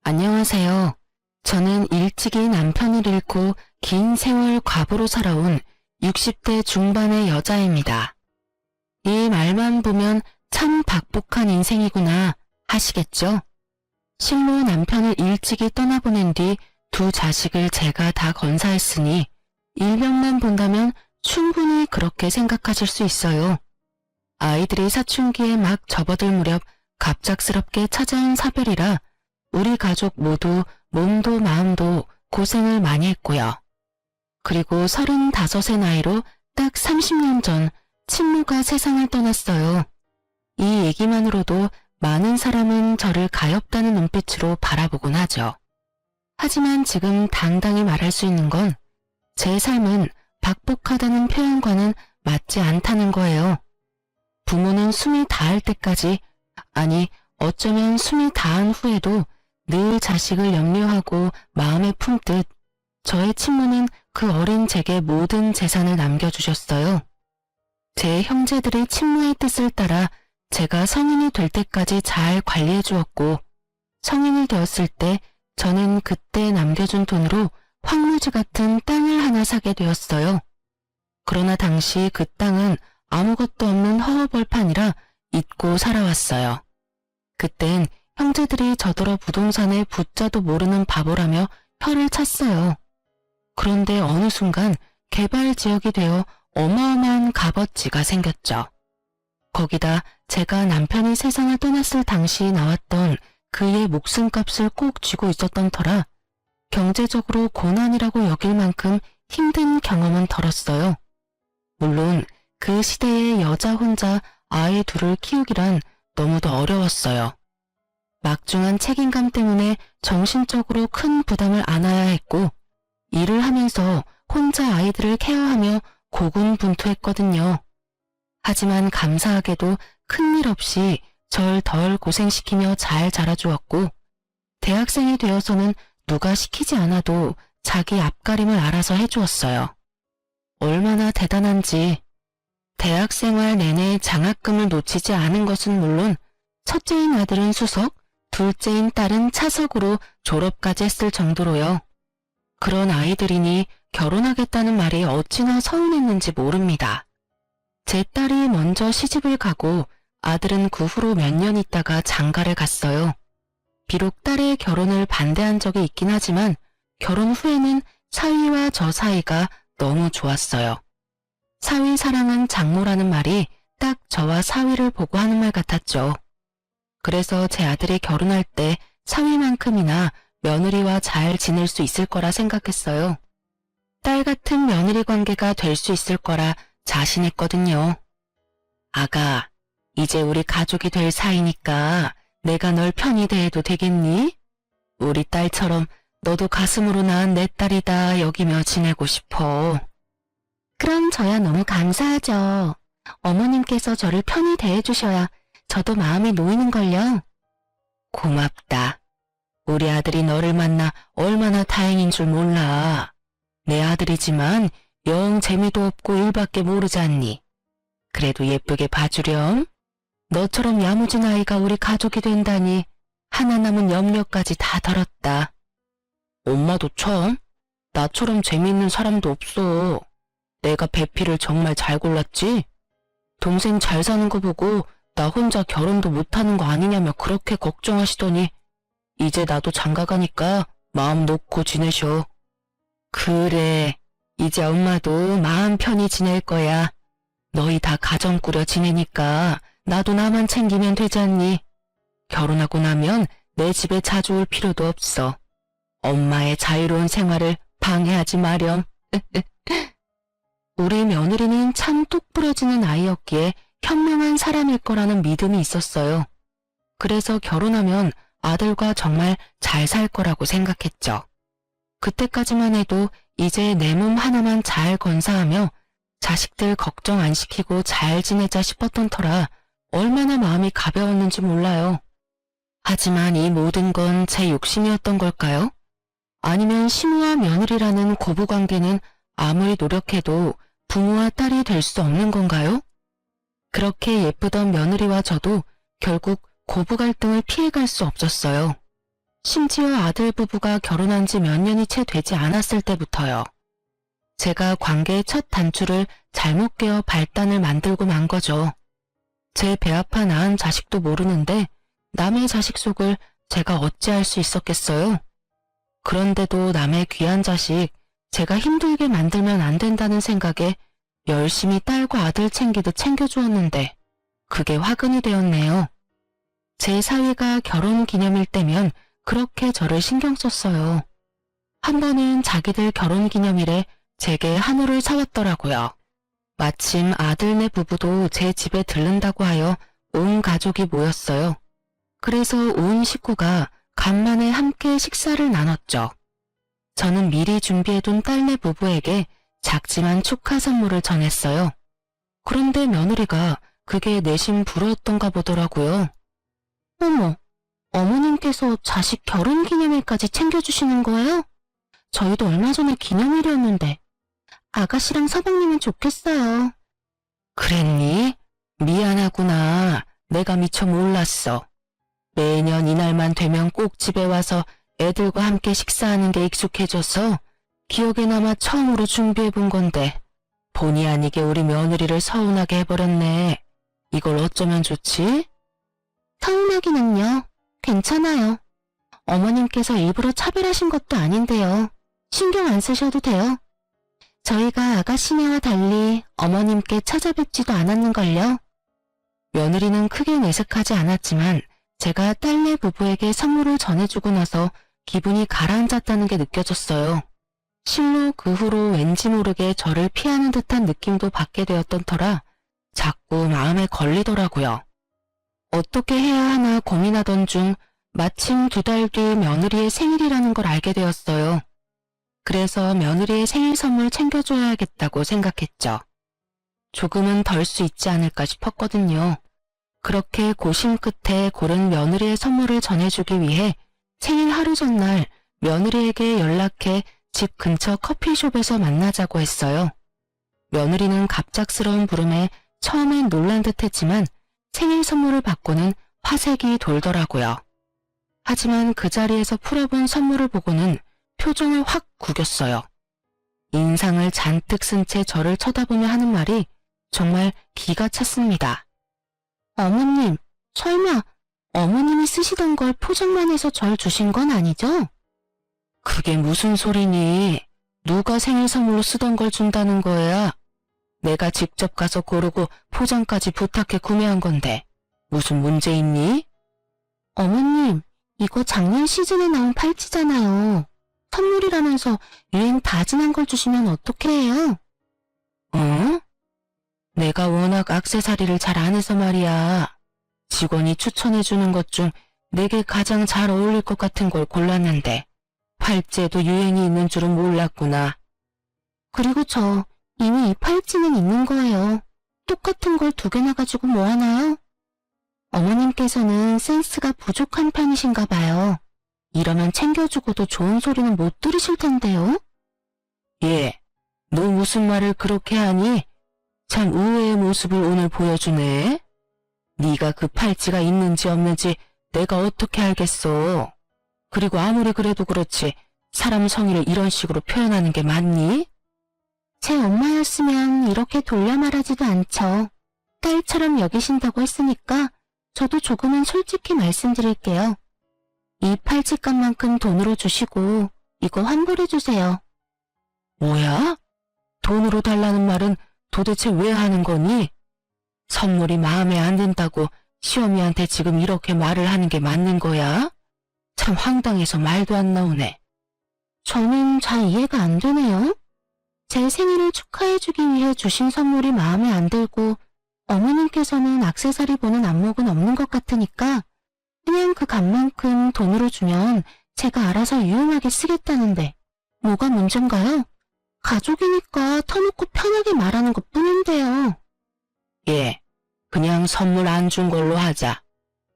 안녕하세요. 저는 일찍이 남편을 잃고 긴 세월 과부로 살아온 60대 중반의 여자입니다. 이 말만 보면 참 박복한 인생이구나 하시겠죠? 실로 남편을 일찍이 떠나보낸 뒤 두 자식을 제가 다 건사했으니 일면만 본다면 충분히 그렇게 생각하실 수 있어요. 아이들이 사춘기에 막 접어들 무렵 갑작스럽게 찾아온 사별이라 우리 가족 모두 몸도 마음도 고생을 많이 했고요. 그리고 35의 나이로 딱 30년 전 친모가 세상을 떠났어요. 이 얘기만으로도 많은 사람은 저를 가엾다는 눈빛으로 바라보곤 하죠. 하지만 지금 당당히 말할 수 있는 건 제 삶은 박복하다는 표현과는 맞지 않다는 거예요. 부모는 숨이 닿을 때까지, 아니 어쩌면 숨이 닿은 후에도 늘 자식을 염려하고 마음에 품듯 저의 친모는 그 어린 제게 모든 재산을 남겨주셨어요. 제 형제들의 친모의 뜻을 따라 제가 성인이 될 때까지 잘 관리해 주었고 성인이 되었을 때 저는 그때 남겨준 돈으로 황무지 같은 땅을 하나 사게 되었어요. 그러나 당시 그 땅은 아무것도 없는 허허벌판이라 잊고 살아왔어요. 그땐 형제들이 저더러 부동산에 부자도 모르는 바보라며 혀를 찼어요. 그런데 어느 순간 개발지역이 되어 어마어마한 값어치가 생겼죠. 거기다 제가 남편이 세상을 떠났을 당시 나왔던 그의 목숨값을 꼭 쥐고 있었던 터라 경제적으로 고난이라고 여길 만큼 힘든 경험은 덜었어요. 물론 그 시대에 여자 혼자 아이 둘을 키우기란 너무도 어려웠어요. 막중한 책임감 때문에 정신적으로 큰 부담을 안아야 했고 일을 하면서 혼자 아이들을 케어하며 고군분투했거든요. 하지만 감사하게도 큰일 없이 절 덜 고생시키며 잘 자라주었고 대학생이 되어서는 누가 시키지 않아도 자기 앞가림을 알아서 해주었어요. 얼마나 대단한지. 대학생활 내내 장학금을 놓치지 않은 것은 물론 첫째인 아들은 수석, 둘째인 딸은 차석으로 졸업까지 했을 정도로요. 그런 아이들이니 결혼하겠다는 말이 어찌나 서운했는지 모릅니다. 제 딸이 먼저 시집을 가고 아들은 그 후로 몇 년 있다가 장가를 갔어요. 비록 딸의 결혼을 반대한 적이 있긴 하지만 결혼 후에는 사위와 저 사이가 너무 좋았어요. 사위 사랑은 장모라는 말이 딱 저와 사위를 보고 하는 말 같았죠. 그래서 제 아들이 결혼할 때 사위만큼이나 며느리와 잘 지낼 수 있을 거라 생각했어요. 딸 같은 며느리 관계가 될 수 있을 거라 자신했거든요. 아가, 이제 우리 가족이 될 사이니까 내가 널 편히 대해도 되겠니? 우리 딸처럼 너도 가슴으로 낳은 내 딸이다 여기며 지내고 싶어. 그럼 저야 너무 감사하죠. 어머님께서 저를 편히 대해주셔야 저도 마음이 놓이는걸요. 고맙다. 우리 아들이 너를 만나 얼마나 다행인 줄 몰라. 내 아들이지만 영 재미도 없고 일밖에 모르지 않니. 그래도 예쁘게 봐주렴. 너처럼 야무진 아이가 우리 가족이 된다니 하나 남은 염려까지 다 덜었다. 엄마도 참, 나처럼 재미있는 사람도 없어. 내가 배필을 정말 잘 골랐지? 동생 잘 사는 거 보고 나 혼자 결혼도 못하는 거 아니냐며 그렇게 걱정하시더니 이제 나도 장가가니까 마음 놓고 지내셔. 그래, 이제 엄마도 마음 편히 지낼 거야. 너희 다 가정 꾸려 지내니까 나도 나만 챙기면 되지 않니? 결혼하고 나면 내 집에 자주 올 필요도 없어. 엄마의 자유로운 생활을 방해하지 마렴. 우리 며느리는 참 뚝 부러지는 아이였기에 현명한 사람일 거라는 믿음이 있었어요. 그래서 결혼하면 아들과 정말 잘 살 거라고 생각했죠. 그때까지만 해도 이제 내 몸 하나만 잘 건사하며 자식들 걱정 안 시키고 잘 지내자 싶었던 터라 얼마나 마음이 가벼웠는지 몰라요. 하지만 이 모든 건 제 욕심이었던 걸까요? 아니면 시누와 며느리라는 고부관계는 아무리 노력해도 부모와 딸이 될 수 없는 건가요? 그렇게 예쁘던 며느리와 저도 결국 고부 갈등을 피해갈 수 없었어요. 심지어 아들 부부가 결혼한 지 몇 년이 채 되지 않았을 때부터요. 제가 관계의 첫 단추를 잘못 깨어 발단을 만들고 만 거죠. 제 배 아파 낳은 자식도 모르는데 남의 자식 속을 제가 어찌할 수 있었겠어요? 그런데도 남의 귀한 자식 제가 힘들게 만들면 안 된다는 생각에 열심히 딸과 아들 챙기듯 챙겨주었는데 그게 화근이 되었네요. 제 사위가 결혼 기념일 때면 그렇게 저를 신경 썼어요. 한 번은 자기들 결혼 기념일에 제게 한우를 사왔더라고요. 마침 아들네 부부도 제 집에 들른다고 하여 온 가족이 모였어요. 그래서 온 식구가 간만에 함께 식사를 나눴죠. 저는 미리 준비해둔 딸네 부부에게 작지만 축하 선물을 전했어요. 그런데 며느리가 그게 내심 부러웠던가 보더라고요. 어머, 어머님께서 자식 결혼 기념일까지 챙겨주시는 거예요? 저희도 얼마 전에 기념일이었는데 아가씨랑 서방님은 좋겠어요. 그랬니? 미안하구나. 내가 미처 몰랐어. 매년 이날만 되면 꼭 집에 와서 애들과 함께 식사하는 게 익숙해져서 기억에 남아 처음으로 준비해본 건데 본의 아니게 우리 며느리를 서운하게 해버렸네. 이걸 어쩌면 좋지? 서운하기는요. 괜찮아요. 어머님께서 일부러 차별하신 것도 아닌데요. 신경 안 쓰셔도 돼요. 저희가 아가씨네와 달리 어머님께 찾아뵙지도 않았는걸요. 며느리는 크게 내색하지 않았지만 제가 딸네 부부에게 선물을 전해주고 나서 기분이 가라앉았다는 게 느껴졌어요. 실로 그 후로 왠지 모르게 저를 피하는 듯한 느낌도 받게 되었던 터라 자꾸 마음에 걸리더라고요. 어떻게 해야 하나 고민하던 중 마침 2달 뒤 며느리의 생일이라는 걸 알게 되었어요. 그래서 며느리의 생일 선물 챙겨줘야겠다고 생각했죠. 조금은 덜 수 있지 않을까 싶었거든요. 그렇게 고심 끝에 고른 며느리의 선물을 전해주기 위해 생일 하루 전날 며느리에게 연락해 집 근처 커피숍에서 만나자고 했어요. 며느리는 갑작스러운 부름에 처음엔 놀란 듯 했지만 생일 선물을 받고는 화색이 돌더라고요. 하지만 그 자리에서 풀어본 선물을 보고는 표정을 확 구겼어요. 인상을 잔뜩 쓴 채 저를 쳐다보며 하는 말이 정말 기가 찼습니다. 어머님, 설마 어머님이 쓰시던 걸 포장만 해서 절 주신 건 아니죠? 그게 무슨 소리니? 누가 생일 선물로 쓰던 걸 준다는 거야? 내가 직접 가서 고르고 포장까지 부탁해 구매한 건데 무슨 문제 있니? 어머님, 이거 작년 시즌에 나온 팔찌잖아요. 선물이라면서 유행 다 지난 걸 주시면 어떻게 해요? 어? 내가 워낙 액세서리를 잘 안 해서 말이야. 직원이 추천해주는 것 중 내게 가장 잘 어울릴 것 같은 걸 골랐는데 팔찌에도 유행이 있는 줄은 몰랐구나. 그리고 저 이미 이 팔찌는 있는 거예요. 똑같은 걸 2개나 가지고 뭐 하나요? 어머님께서는 센스가 부족한 편이신가 봐요. 이러면 챙겨주고도 좋은 소리는 못 들으실 텐데요. 예, 너 무슨 말을 그렇게 하니? 참 의외의 모습을 오늘 보여주네. 네가 그 팔찌가 있는지 없는지 내가 어떻게 알겠어. 그리고 아무리 그래도 그렇지 사람 성의를 이런 식으로 표현하는 게 맞니? 제 엄마였으면 이렇게 돌려 말하지도 않죠. 딸처럼 여기신다고 했으니까 저도 조금은 솔직히 말씀드릴게요. 이 팔찌값만큼 돈으로 주시고 이거 환불해주세요. 뭐야? 돈으로 달라는 말은 도대체 왜 하는 거니? 선물이 마음에 안 든다고 시어미한테 지금 이렇게 말을 하는 게 맞는 거야? 참 황당해서 말도 안 나오네. 저는 잘 이해가 안 되네요. 제 생일을 축하해주기 위해 주신 선물이 마음에 안 들고 어머님께서는 액세서리 보는 안목은 없는 것 같으니까 그냥 그 값만큼 돈으로 주면 제가 알아서 유용하게 쓰겠다는데 뭐가 문제인가요? 가족이니까 터놓고 편하게 말하는 것 뿐인데요. 예, 그냥 선물 안 준 걸로 하자.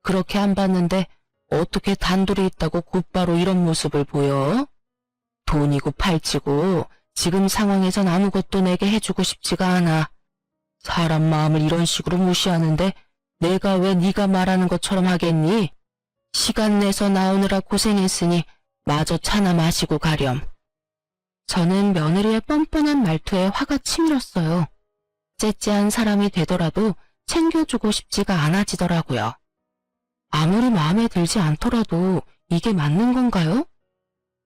그렇게 안 받는데 어떻게 단둘이 있다고 곧바로 이런 모습을 보여? 돈이고 팔찌고 지금 상황에선 아무것도 내게 해주고 싶지가 않아. 사람 마음을 이런 식으로 무시하는데 내가 왜 네가 말하는 것처럼 하겠니? 시간 내서 나오느라 고생했으니 마저 차나 마시고 가렴. 저는 며느리의 뻔뻔한 말투에 화가 치밀었어요. 째째한 사람이 되더라도 챙겨주고 싶지가 않아지더라고요. 아무리 마음에 들지 않더라도 이게 맞는 건가요?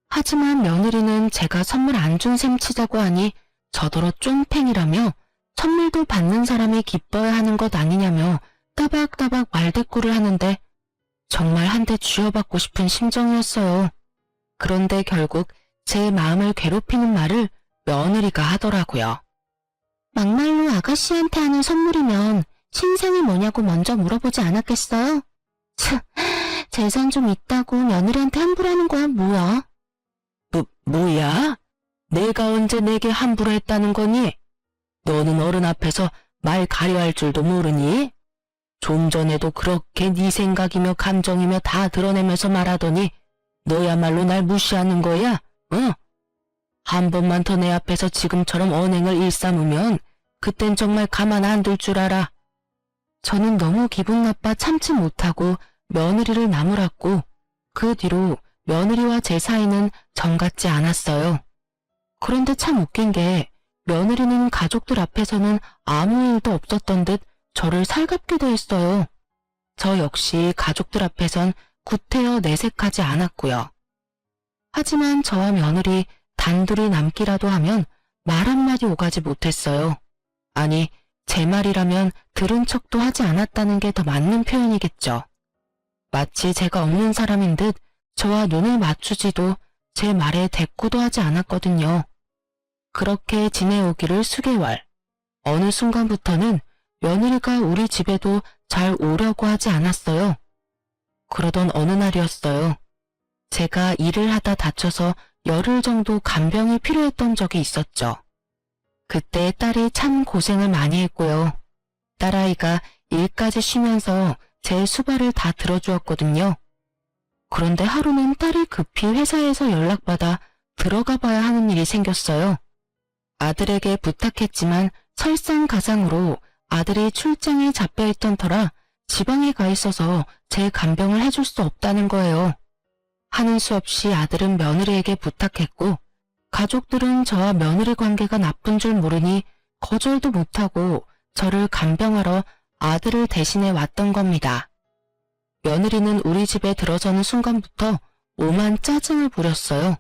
하지만 며느리는 제가 선물 안 준 셈 치자고 하니 저더러 쫌팽이라며 선물도 받는 사람이 기뻐야 하는 것 아니냐며 따박따박 말대꾸를 하는데 정말 한 대 쥐어받고 싶은 심정이었어요. 그런데 결국 제 마음을 괴롭히는 말을 며느리가 하더라고요. 막말로 아가씨한테 하는 선물이면 신상이 뭐냐고 먼저 물어보지 않았겠어요? 재산 좀 있다고 며느리한테 함부로 하는 거야 뭐야? 뭐야? 내가 언제 내게 함부로 했다는 거니? 너는 어른 앞에서 말 가려할 줄도 모르니? 좀 전에도 그렇게 네 생각이며 감정이며 다 드러내면서 말하더니 너야말로 날 무시하는 거야? 어? 한 번만 더 내 앞에서 지금처럼 언행을 일삼으면 그땐 정말 가만 안 둘 줄 알아. 저는 너무 기분 나빠 참지 못하고 며느리를 나무랐고 그 뒤로 며느리와 제 사이는 정 같지 않았어요. 그런데 참 웃긴 게 며느리는 가족들 앞에서는 아무 일도 없었던 듯 저를 살갑게 대했어요. 저 역시 가족들 앞에선 구태여 내색하지 않았고요. 하지만 저와 며느리 단둘이 남기라도 하면 말 한마디 오가지 못했어요. 아니, 제 말이라면 들은 척도 하지 않았다는 게 더 맞는 표현이겠죠. 마치 제가 없는 사람인 듯 저와 눈을 맞추지도 제 말에 대꾸도 하지 않았거든요. 그렇게 지내오기를 수개월. 어느 순간부터는 며느리가 우리 집에도 잘 오려고 하지 않았어요. 그러던 어느 날이었어요. 제가 일을 하다 다쳐서 열흘 정도 간병이 필요했던 적이 있었죠. 그때 딸이 참 고생을 많이 했고요. 딸아이가 일까지 쉬면서 제 수발을 다 들어주었거든요. 그런데 하루는 딸이 급히 회사에서 연락받아 들어가 봐야 하는 일이 생겼어요. 아들에게 부탁했지만 설상가상으로 아들이 출장에 잡혀있던 터라 지방에 가 있어서 제 간병을 해줄 수 없다는 거예요. 하는 수 없이 아들은 며느리에게 부탁했고 가족들은 저와 며느리 관계가 나쁜 줄 모르니 거절도 못하고 저를 간병하러 아들을 대신해 왔던 겁니다. 며느리는 우리 집에 들어서는 순간부터 오만 짜증을 부렸어요.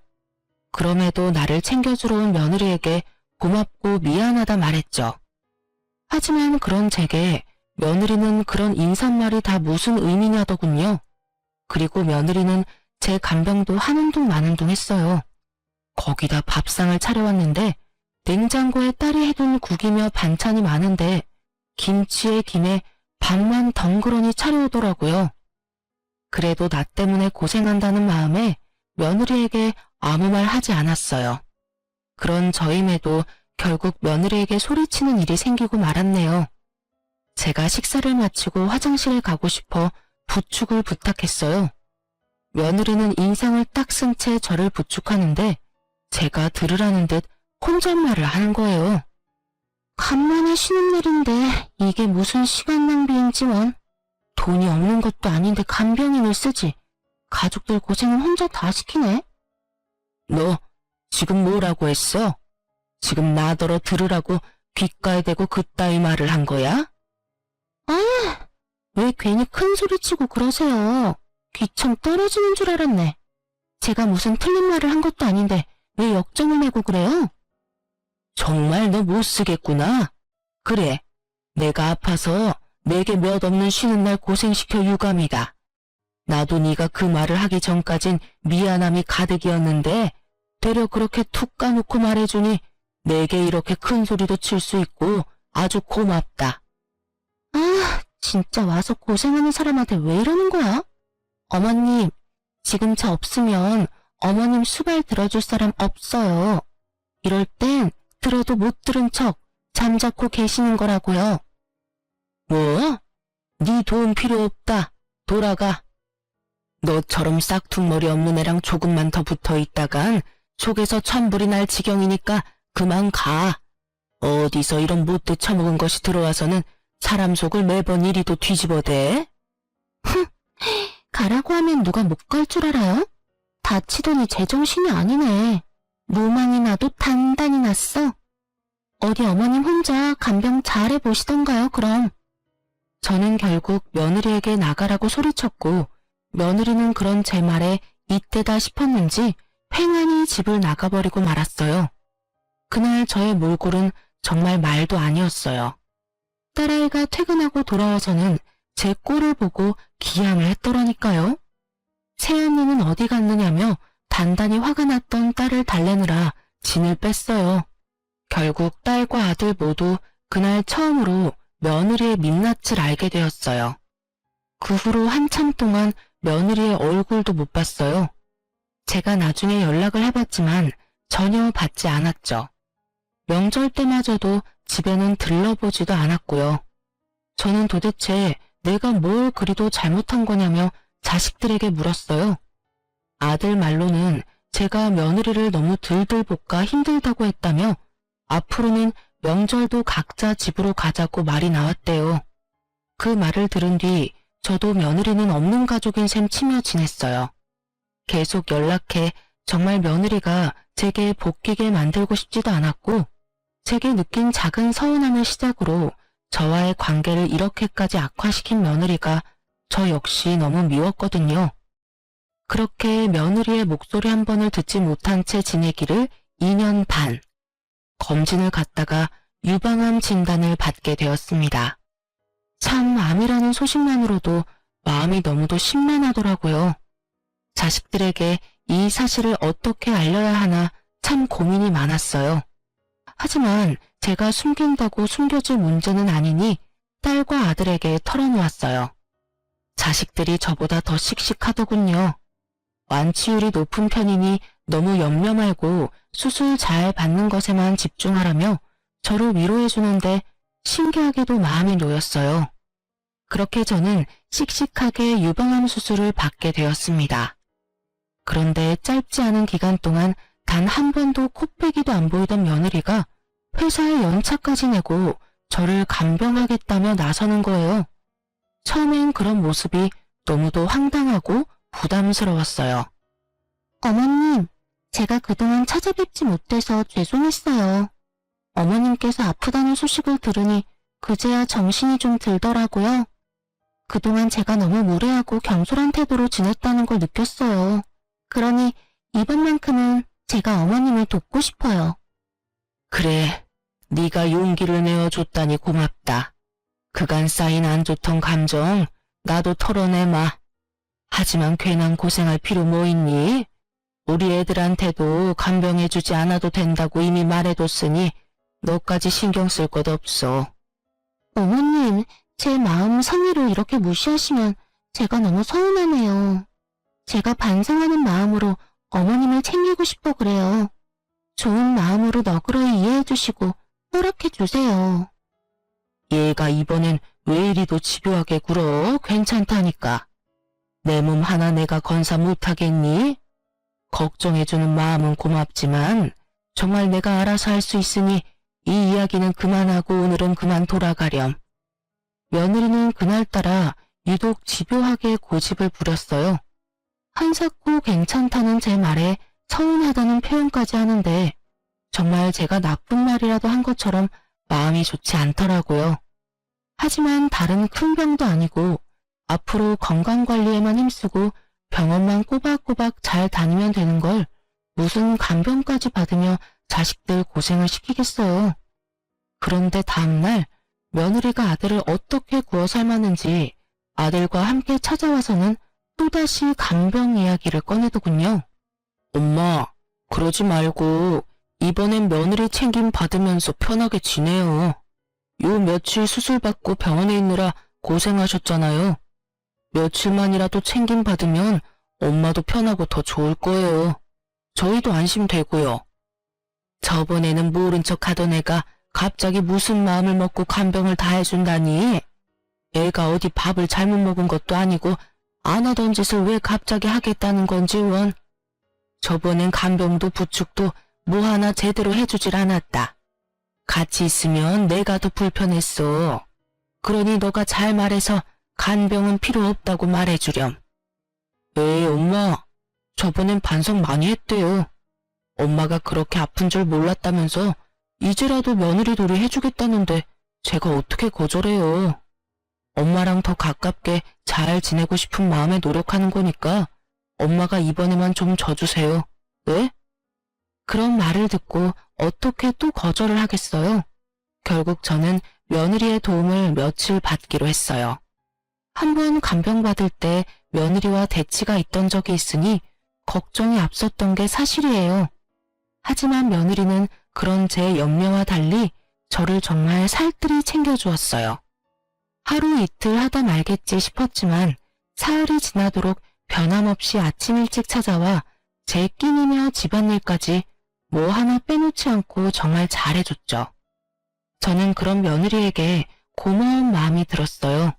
그럼에도 나를 챙겨주러 온 며느리에게 고맙고 미안하다 말했죠. 하지만 그런 제게 며느리는 그런 인사말이 다 무슨 의미냐더군요. 그리고 며느리는 제 간병도 하는 둥 마는 둥 했어요. 거기다 밥상을 차려왔는데 냉장고에 딸이 해둔 국이며 반찬이 많은데 김치에 김에 밥만 덩그러니 차려오더라고요. 그래도 나 때문에 고생한다는 마음에 며느리에게 아무 말 하지 않았어요. 그런 저임에도 결국 며느리에게 소리치는 일이 생기고 말았네요. 제가 식사를 마치고 화장실에 가고 싶어 부축을 부탁했어요. 며느리는 인상을 딱 쓴 채 저를 부축하는데 제가 들으라는 듯 혼잣말을 하는 거예요. 간만에 쉬는 날인데 이게 무슨 시간 낭비인지 원. 돈이 없는 것도 아닌데 간병인을 쓰지. 가족들 고생은 혼자 다 시키네. 너 지금 뭐라고 했어? 지금 나더러 들으라고 귓가에 대고 그따위 말을 한 거야? 아, 왜 괜히 큰 소리 치고 그러세요. 귀청 떨어지는 줄 알았네. 제가 무슨 틀린 말을 한 것도 아닌데 왜 역정을 내고 그래요? 정말 너 못 쓰겠구나. 그래, 내가 아파서 내게 몇 없는 쉬는 날 고생시켜 유감이다. 나도 네가 그 말을 하기 전까진 미안함이 가득이었는데 되려 그렇게 툭 까놓고 말해주니 내게 이렇게 큰 소리도 칠 수 있고 아주 고맙다. 아, 진짜 와서 고생하는 사람한테 왜 이러는 거야? 어머님, 지금 저 없으면 어머님 수발 들어줄 사람 없어요. 이럴 땐 들어도 못 들은 척 잠자코 계시는 거라고요. 뭐? 네 도움 필요 없다. 돌아가. 너처럼 싹퉁머리 없는 애랑 조금만 더 붙어 있다간 속에서 천불이 날 지경이니까 그만 가. 어디서 이런 못돼 처먹은 것이 들어와서는 사람 속을 매번 이리도 뒤집어대. 흥, 가라고 하면 누가 못 갈 줄 알아요? 다치더니 제정신이 아니네. 노망이 나도 단단히 났어. 어디 어머님 혼자 간병 잘해보시던가요, 그럼. 저는 결국 며느리에게 나가라고 소리쳤고 며느리는 그런 제 말에 이때다 싶었는지 횡하니 집을 나가버리고 말았어요. 그날 저의 몰골은 정말 말도 아니었어요. 딸아이가 퇴근하고 돌아와서는 제 꼴을 보고 기양을 했더라니까요. 새언니는 어디 갔느냐며 단단히 화가 났던 딸을 달래느라 진을 뺐어요. 결국 딸과 아들 모두 그날 처음으로 며느리의 민낯을 알게 되었어요. 그 후로 한참 동안 며느리의 얼굴도 못 봤어요. 제가 나중에 연락을 해봤지만 전혀 받지 않았죠. 명절 때마저도 집에는 들러보지도 않았고요. 저는 도대체 내가 뭘 그리도 잘못한 거냐며 자식들에게 물었어요. 아들 말로는 제가 며느리를 너무 들들 볶아 힘들다고 했다며 앞으로는 명절도 각자 집으로 가자고 말이 나왔대요. 그 말을 들은 뒤 저도 며느리는 없는 가족인 셈 치며 지냈어요. 계속 연락해 정말 며느리가 제게 복귀게 만들고 싶지도 않았고 제게 느낀 작은 서운함을 시작으로 저와의 관계를 이렇게까지 악화시킨 며느리가 저 역시 너무 미웠거든요. 그렇게 며느리의 목소리 한 번을 듣지 못한 채 지내기를 2년 반. 검진을 갔다가 유방암 진단을 받게 되었습니다. 참 암이라는 소식만으로도 마음이 너무도 심란하더라고요. 자식들에게 이 사실을 어떻게 알려야 하나 참 고민이 많았어요. 하지만 제가 숨긴다고 숨겨질 문제는 아니니 딸과 아들에게 털어놓았어요. 자식들이 저보다 더 씩씩하더군요. 완치율이 높은 편이니 너무 염려 말고 수술 잘 받는 것에만 집중하라며 저를 위로해주는데 신기하게도 마음이 놓였어요. 그렇게 저는 씩씩하게 유방암 수술을 받게 되었습니다. 그런데 짧지 않은 기간 동안 단 한 번도 코빼기도 안 보이던 며느리가 회사에 연차까지 내고 저를 간병하겠다며 나서는 거예요. 처음엔 그런 모습이 너무도 황당하고 부담스러웠어요. 어머님, 제가 그동안 찾아뵙지 못해서 죄송했어요. 어머님께서 아프다는 소식을 들으니 그제야 정신이 좀 들더라고요. 그동안 제가 너무 무례하고 경솔한 태도로 지냈다는 걸 느꼈어요. 그러니 이번만큼은 제가 어머님을 돕고 싶어요. 그래, 네가 용기를 내어줬다니 고맙다. 그간 쌓인 안 좋던 감정 나도 털어내마. 하지만 괜한 고생할 필요 뭐 있니? 우리 애들한테도 간병해주지 않아도 된다고 이미 말해뒀으니 너까지 신경 쓸 것 없어. 어머님, 제 마음 성의를 이렇게 무시하시면 제가 너무 서운하네요. 제가 반성하는 마음으로 어머님을 챙기고 싶어 그래요. 좋은 마음으로 너그러이 이해해주시고 허락해주세요. 얘가 이번엔 왜 이리도 집요하게 굴어? 괜찮다니까. 내 몸 하나 내가 건사 못하겠니? 걱정해주는 마음은 고맙지만 정말 내가 알아서 할 수 있으니 이 이야기는 그만하고 오늘은 그만 돌아가렴. 며느리는 그날따라 유독 집요하게 고집을 부렸어요. 한사코 괜찮다는 제 말에 서운하다는 표현까지 하는데 정말 제가 나쁜 말이라도 한 것처럼 마음이 좋지 않더라고요. 하지만 다른 큰 병도 아니고 앞으로 건강관리에만 힘쓰고 병원만 꼬박꼬박 잘 다니면 되는 걸 무슨 간병까지 받으며 자식들 고생을 시키겠어요. 그런데 다음날 며느리가 아들을 어떻게 구워 삶았는지 아들과 함께 찾아와서는 또다시 간병 이야기를 꺼내더군요. 엄마, 그러지 말고 이번엔 며느리 챙김 받으면서 편하게 지내요. 요 며칠 수술 받고 병원에 있느라 고생하셨잖아요. 며칠만이라도 챙김 받으면 엄마도 편하고 더 좋을 거예요. 저희도 안심되고요. 저번에는 모른 척 하던 애가 갑자기 무슨 마음을 먹고 간병을 다 해준다니. 애가 어디 밥을 잘못 먹은 것도 아니고 안 하던 짓을 왜 갑자기 하겠다는 건지 원. 저번엔 간병도 부축도 뭐 하나 제대로 해주질 않았다. 같이 있으면 내가 더 불편했어. 그러니 너가 잘 말해서 간병은 필요 없다고 말해주렴. 에이, 엄마. 저번엔 반성 많이 했대요. 엄마가 그렇게 아픈 줄 몰랐다면서 이제라도 며느리 놀이 해주겠다는데 제가 어떻게 거절해요. 엄마랑 더 가깝게 잘 지내고 싶은 마음에 노력하는 거니까 엄마가 이번에만 좀 져주세요. 네? 그런 말을 듣고 어떻게 또 거절을 하겠어요? 결국 저는 며느리의 도움을 며칠 받기로 했어요. 한번 간병받을 때 며느리와 대치가 있던 적이 있으니 걱정이 앞섰던 게 사실이에요. 하지만 며느리는 그런 제 염려와 달리 저를 정말 살뜰히 챙겨주었어요. 하루 이틀 하다 말겠지 싶었지만 사흘이 지나도록 변함없이 아침 일찍 찾아와 제 끼니며 집안일까지 뭐 하나 빼놓지 않고 정말 잘해줬죠. 저는 그런 며느리에게 고마운 마음이 들었어요.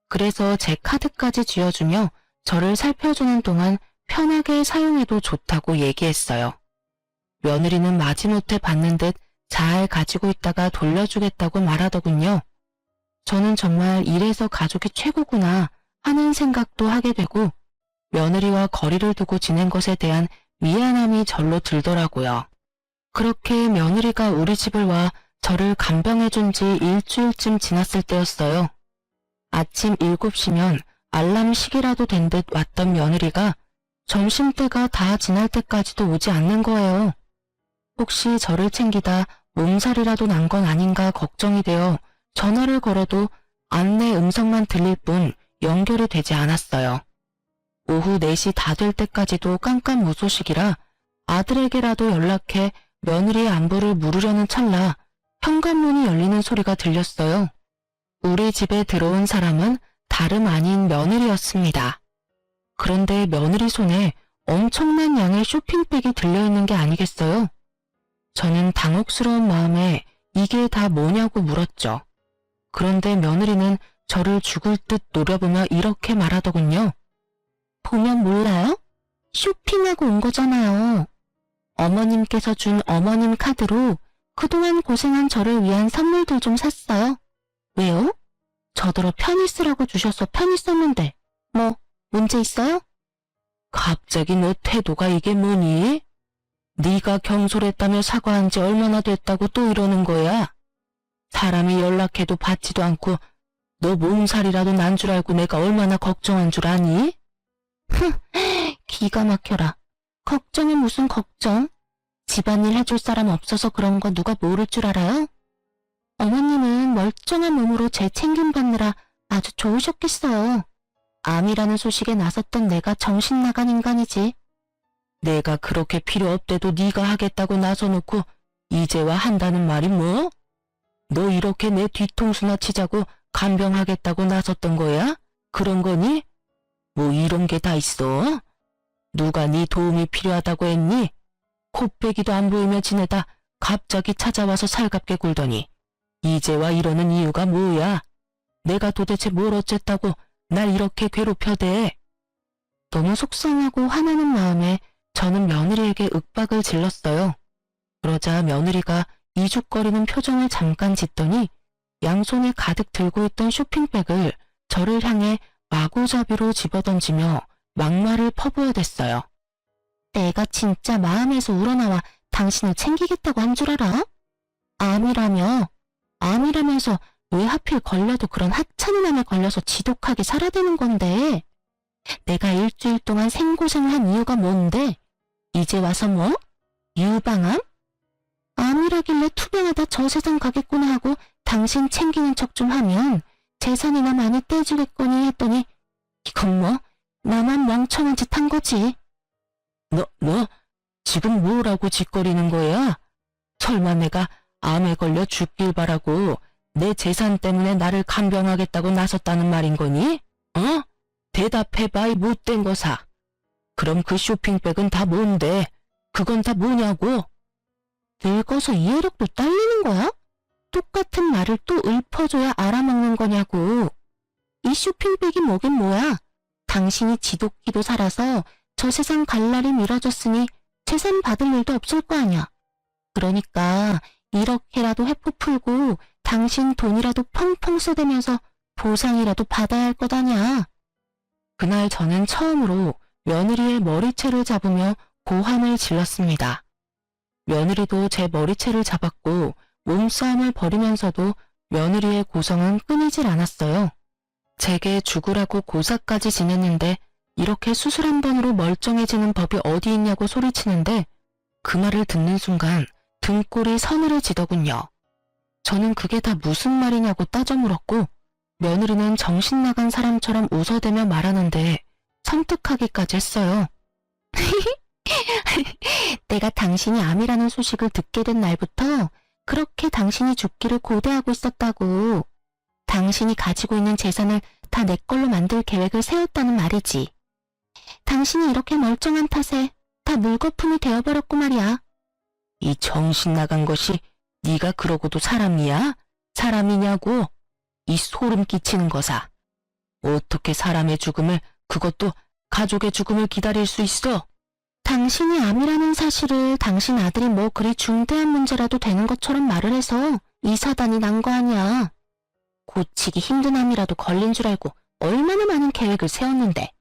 그래서 제 카드까지 쥐어주며 저를 살펴주는 동안 편하게 사용해도 좋다고 얘기했어요. 며느리는 마지못해 받는 듯 잘 가지고 있다가 돌려주겠다고 말하더군요. 저는 정말 이래서 가족이 최고구나 하는 생각도 하게 되고 며느리와 거리를 두고 지낸 것에 대한 미안함이 절로 들더라고요. 그렇게 며느리가 우리 집을 와 저를 간병해준 지 일주일쯤 지났을 때였어요. 아침 7시면 알람 시기라도 된 듯 왔던 며느리가 점심때가 다 지날 때까지도 오지 않는 거예요. 혹시 저를 챙기다 몸살이라도 난 건 아닌가 걱정이 되어 전화를 걸어도 안내 음성만 들릴 뿐 연결이 되지 않았어요. 오후 4시 다 될 때까지도 깜깜무소식이라 아들에게라도 연락해 며느리의 안부를 물으려는 찰나 현관문이 열리는 소리가 들렸어요. 우리 집에 들어온 사람은 다름 아닌 며느리였습니다. 그런데 며느리 손에 엄청난 양의 쇼핑백이 들려있는 게 아니겠어요? 저는 당혹스러운 마음에 이게 다 뭐냐고 물었죠. 그런데 며느리는 저를 죽을 듯 노려보며 이렇게 말하더군요. 보면 몰라요? 쇼핑하고 온 거잖아요. 어머님께서 준 어머님 카드로 그동안 고생한 저를 위한 선물들 좀 샀어요. 왜요? 저더러 편히 쓰라고 주셔서 편히 썼는데 뭐 문제 있어요? 갑자기 너 태도가 이게 뭐니? 네가 경솔했다며 사과한 지 얼마나 됐다고 또 이러는 거야? 사람이 연락해도 받지도 않고 너 몸살이라도 난 줄 알고 내가 얼마나 걱정한 줄 아니? 기가 막혀라. 걱정이 무슨 걱정? 집안일 해줄 사람 없어서 그런 거 누가 모를 줄 알아요? 어머님은 멀쩡한 몸으로 제 챙김받느라 아주 좋으셨겠어요. 암이라는 소식에 나섰던 내가 정신 나간 인간이지. 내가 그렇게 필요 없대도 네가 하겠다고 나서놓고 이제와 한다는 말이 뭐? 너 이렇게 내 뒤통수나 치자고 간병하겠다고 나섰던 거야? 그런 거니? 뭐 이런 게 다 있어? 누가 네 도움이 필요하다고 했니? 코빼기도 안 보이며 지내다 갑자기 찾아와서 살갑게 굴더니 이제와 이러는 이유가 뭐야? 내가 도대체 뭘 어쨌다고 날 이렇게 괴롭혀대? 너무 속상하고 화나는 마음에 저는 며느리에게 윽박을 질렀어요. 그러자 며느리가 이죽거리는 표정을 잠깐 짓더니 양손에 가득 들고 있던 쇼핑백을 저를 향해 마구잡이로 집어던지며 막말을 퍼부어댔어요. 내가 진짜 마음에서 우러나와 당신을 챙기겠다고 한 줄 알아? 암이라며? 암이라면서 왜 하필 걸려도 그런 하찮은 암에 걸려서 지독하게 살아야 되는 건데? 내가 일주일 동안 생고생을 한 이유가 뭔데? 이제 와서 뭐? 유방암? 암이라길래 투병하다 저 세상 가겠구나 하고 당신 챙기는 척 좀 하면 재산이나 많이 떼주겠거니 했더니 이건 뭐 나만 멍청한 짓 한 거지. 너 지금 뭐라고 짓거리는 거야? 설마 내가 암에 걸려 죽길 바라고 내 재산 때문에 나를 간병하겠다고 나섰다는 말인 거니? 어? 대답해봐 이 못된 거사. 그럼 그 쇼핑백은 다 뭔데? 그건 다 뭐냐고? 늙어서 이해력도 딸리는 거야? 똑같은 말을 또 읊어줘야 알아먹는 거냐고. 이 쇼핑백이 뭐긴 뭐야? 당신이 지독기도 살아서 저 세상 갈 날이 미뤄졌으니 재산 받을 일도 없을 거 아냐. 그러니까 이렇게라도 회포 풀고 당신 돈이라도 펑펑 써대면서 보상이라도 받아야 할 것 아냐. 그날 저는 처음으로 며느리의 머리채를 잡으며 고함을 질렀습니다. 며느리도 제 머리채를 잡았고 몸싸움을 벌이면서도 며느리의 고성은 끊이질 않았어요. 제게 죽으라고 고사까지 지냈는데 이렇게 수술 한 번으로 멀쩡해지는 법이 어디 있냐고 소리치는데 그 말을 듣는 순간 등골이 서늘해지더군요. 저는 그게 다 무슨 말이냐고 따져 물었고 며느리는 정신 나간 사람처럼 웃어대며 말하는데 섬뜩하기까지 했어요. 내가 당신이 암이라는 소식을 듣게 된 날부터 그렇게 당신이 죽기를 고대하고 있었다고. 당신이 가지고 있는 재산을 다 내 걸로 만들 계획을 세웠다는 말이지. 당신이 이렇게 멀쩡한 탓에 다 물거품이 되어버렸고 말이야. 이 정신 나간 것이 네가 그러고도 사람이야? 사람이냐고? 이 소름 끼치는 거사. 어떻게 사람의 죽음을, 그것도 가족의 죽음을 기다릴 수 있어? 당신이 암이라는 사실을 당신 아들이 뭐 그리 중대한 문제라도 되는 것처럼 말을 해서 이 사단이 난 거 아니야. 고치기 힘든 암이라도 걸린 줄 알고 얼마나 많은 계획을 세웠는데.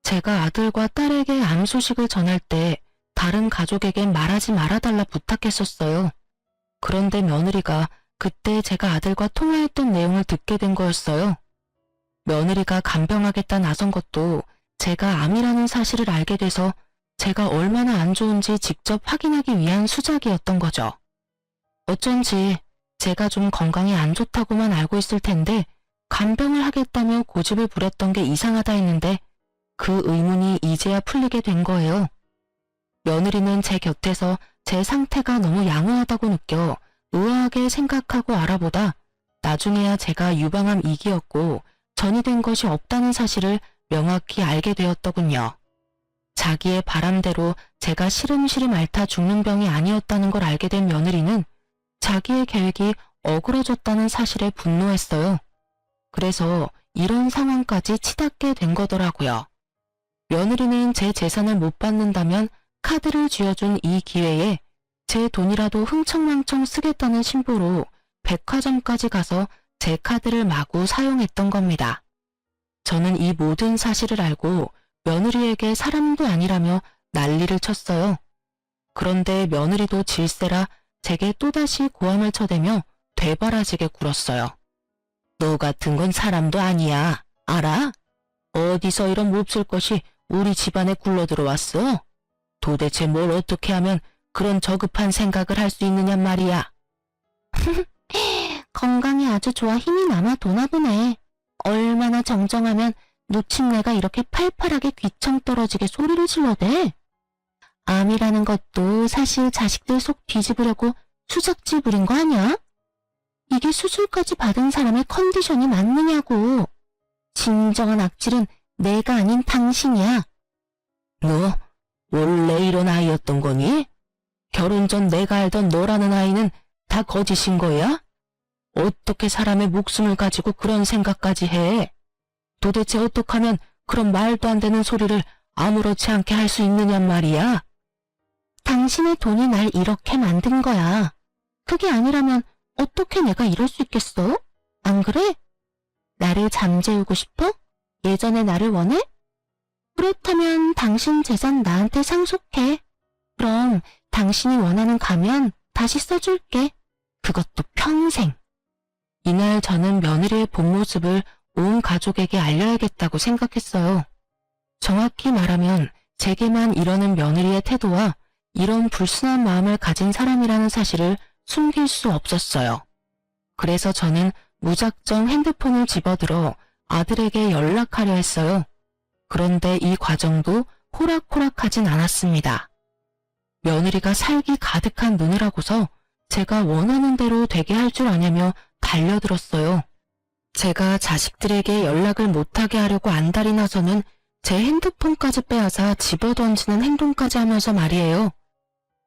제가 아들과 딸에게 암 소식을 전할 때 다른 가족에겐 말하지 말아달라 부탁했었어요. 그런데 며느리가 그때 제가 아들과 통화했던 내용을 듣게 된 거였어요. 며느리가 간병하겠다 나선 것도 제가 암이라는 사실을 알게 돼서 제가 얼마나 안 좋은지 직접 확인하기 위한 수작이었던 거죠. 어쩐지 제가 좀 건강이 안 좋다고만 알고 있을 텐데 간병을 하겠다며 고집을 부렸던 게 이상하다 했는데 그 의문이 이제야 풀리게 된 거예요. 며느리는 제 곁에서 제 상태가 너무 양호하다고 느껴 의아하게 생각하고 알아보다 나중에야 제가 유방암 2기였고 전이된 것이 없다는 사실을 명확히 알게 되었더군요. 자기의 바람대로 제가 시름시름 앓다 죽는 병이 아니었다는 걸 알게 된 며느리는 자기의 계획이 어그러졌다는 사실에 분노했어요. 그래서 이런 상황까지 치닫게 된 거더라고요. 며느리는 제 재산을 못 받는다면 카드를 쥐어준 이 기회에 제 돈이라도 흥청망청 쓰겠다는 심보로 백화점까지 가서 제 카드를 마구 사용했던 겁니다. 저는 이 모든 사실을 알고 며느리에게 사람도 아니라며 난리를 쳤어요. 그런데 며느리도 질세라 제게 또다시 고함을 쳐대며 되바라지게 굴었어요. 너 같은 건 사람도 아니야. 알아? 어디서 이런 몹쓸 것이 우리 집안에 굴러들어왔어? 도대체 뭘 어떻게 하면 그런 저급한 생각을 할 수 있느냐 말이야. 건강이 아주 좋아 힘이 남아 도나 보네. 얼마나 정정하면 노친내가 이렇게 팔팔하게 귀청 떨어지게 소리를 질러대. 암이라는 것도 사실 자식들 속 뒤집으려고 수작질 부린 거 아니야? 이게 수술까지 받은 사람의 컨디션이 맞느냐고. 진정한 악질은 내가 아닌 당신이야. 너 원래 이런 아이였던 거니? 결혼 전 내가 알던 너라는 아이는 다 거짓인 거야? 어떻게 사람의 목숨을 가지고 그런 생각까지 해? 도대체 어떻게 하면 그런 말도 안 되는 소리를 아무렇지 않게 할 수 있느냔 말이야? 당신의 돈이 날 이렇게 만든 거야. 그게 아니라면 어떻게 내가 이럴 수 있겠어? 안 그래? 나를 잠재우고 싶어? 예전의 나를 원해? 그렇다면 당신 재산 나한테 상속해. 그럼 당신이 원하는 가면 다시 써줄게. 그것도 평생. 이날 저는 며느리의 본 모습을 온 가족에게 알려야겠다고 생각했어요. 정확히 말하면 제게만 이러는 며느리의 태도와 이런 불순한 마음을 가진 사람이라는 사실을 숨길 수 없었어요. 그래서 저는 무작정 핸드폰을 집어들어 아들에게 연락하려 했어요. 그런데 이 과정도 호락호락하진 않았습니다. 며느리가 살기 가득한 눈을 하고서 제가 원하는 대로 되게 할 줄 아냐며 달려들었어요. 제가 자식들에게 연락을 못하게 하려고 안달이 나서는 제 핸드폰까지 빼앗아 집어던지는 행동까지 하면서 말이에요.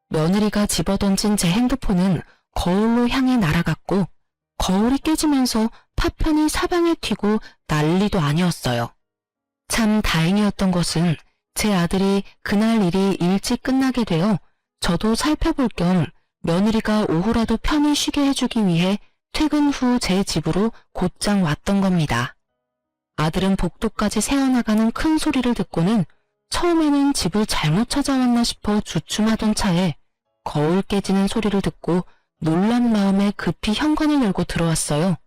며느리가 집어던진 제 핸드폰은 거울로 향해 날아갔고 거울이 깨지면서 파편이 사방에 튀고 난리도 아니었어요. 참 다행이었던 것은 제 아들이 그날 일이 일찍 끝나게 되어 저도 살펴볼 겸 며느리가 오후라도 편히 쉬게 해주기 위해 퇴근 후 제 집으로 곧장 왔던 겁니다. 아들은 복도까지 새어나가는 큰 소리를 듣고는 처음에는 집을 잘못 찾아왔나 싶어 주춤하던 차에 거울 깨지는 소리를 듣고 놀란 마음에 급히 현관을 열고 들어왔어요.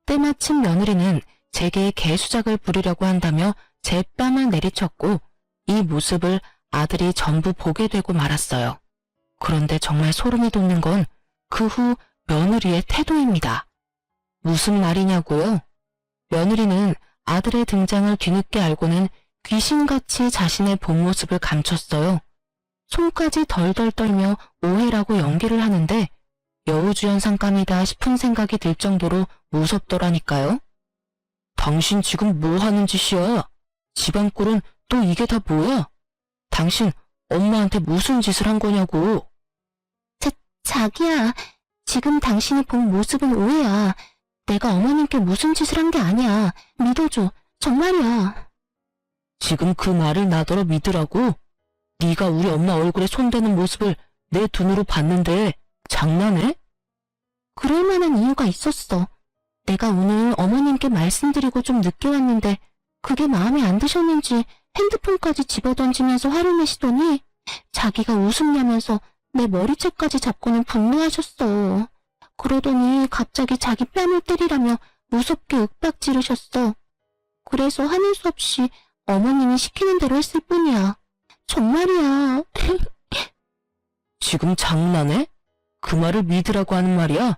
때마침 며느리는 제게 개수작을 부리려고 한다며 제 뺨을 내리쳤고 이 모습을 아들이 전부 보게 되고 말았어요. 그런데 정말 소름이 돋는 건 그 후 며느리의 태도입니다. 무슨 말이냐고요? 며느리는 아들의 등장을 뒤늦게 알고는 귀신같이 자신의 본 모습을 감췄어요. 손까지 덜덜 떨며 오해라고 연기를 하는데 여우주연상감이다 싶은 생각이 들 정도로 무섭더라니까요. 당신 지금 뭐 하는 짓이야? 집안 꼴은 또 이게 다 뭐야? 당신 엄마한테 무슨 짓을 한 거냐고. 자기야, 지금 당신이 본 모습은 오해야. 내가 어머님께 무슨 짓을 한 게 아니야. 믿어줘. 정말이야. 지금 그 말을 나더러 믿으라고? 네가 우리 엄마 얼굴에 손대는 모습을 내 눈으로 봤는데 장난해? 그럴 만한 이유가 있었어. 내가 오늘 어머님께 말씀드리고 좀 늦게 왔는데 그게 마음에 안 드셨는지 핸드폰까지 집어던지면서 화를 내시더니 자기가 웃음냐면서 내 머리채까지 잡고는 분노하셨어. 그러더니 갑자기 자기 뺨을 때리라며 무섭게 윽박 지르셨어. 그래서 하는 수 없이 어머님이 시키는 대로 했을 뿐이야. 정말이야. 지금 장난해? 그 말을 믿으라고 하는 말이야?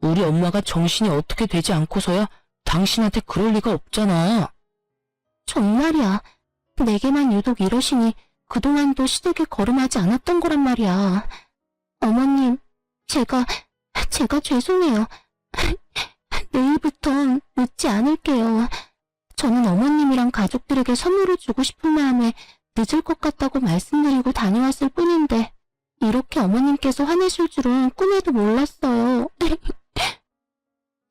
우리 엄마가 정신이 어떻게 되지 않고서야 당신한테 그럴 리가 없잖아. 정말이야. 내게만 유독 이러시니 그동안도 시댁에 거름하지 않았던 거란 말이야. 어머님, 제가 죄송해요. 내일부턴 늦지 않을게요. 저는 어머님이랑 가족들에게 선물을 주고 싶은 마음에 늦을 것 같다고 말씀드리고 다녀왔을 뿐인데 이렇게 어머님께서 화내실 줄은 꿈에도 몰랐어요.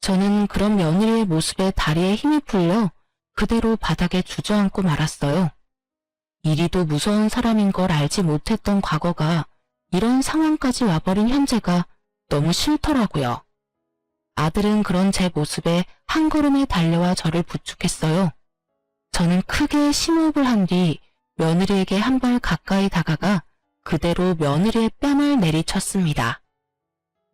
저는 그런 며느리의 모습에 다리에 힘이 풀려 그대로 바닥에 주저앉고 말았어요. 이리도 무서운 사람인 걸 알지 못했던 과거가 이런 상황까지 와버린 현재가 너무 싫더라고요. 아들은 그런 제 모습에 한 걸음에 달려와 저를 부축했어요. 저는 크게 심호흡을 한 뒤 며느리에게 한 발 가까이 다가가 그대로 며느리의 뺨을 내리쳤습니다.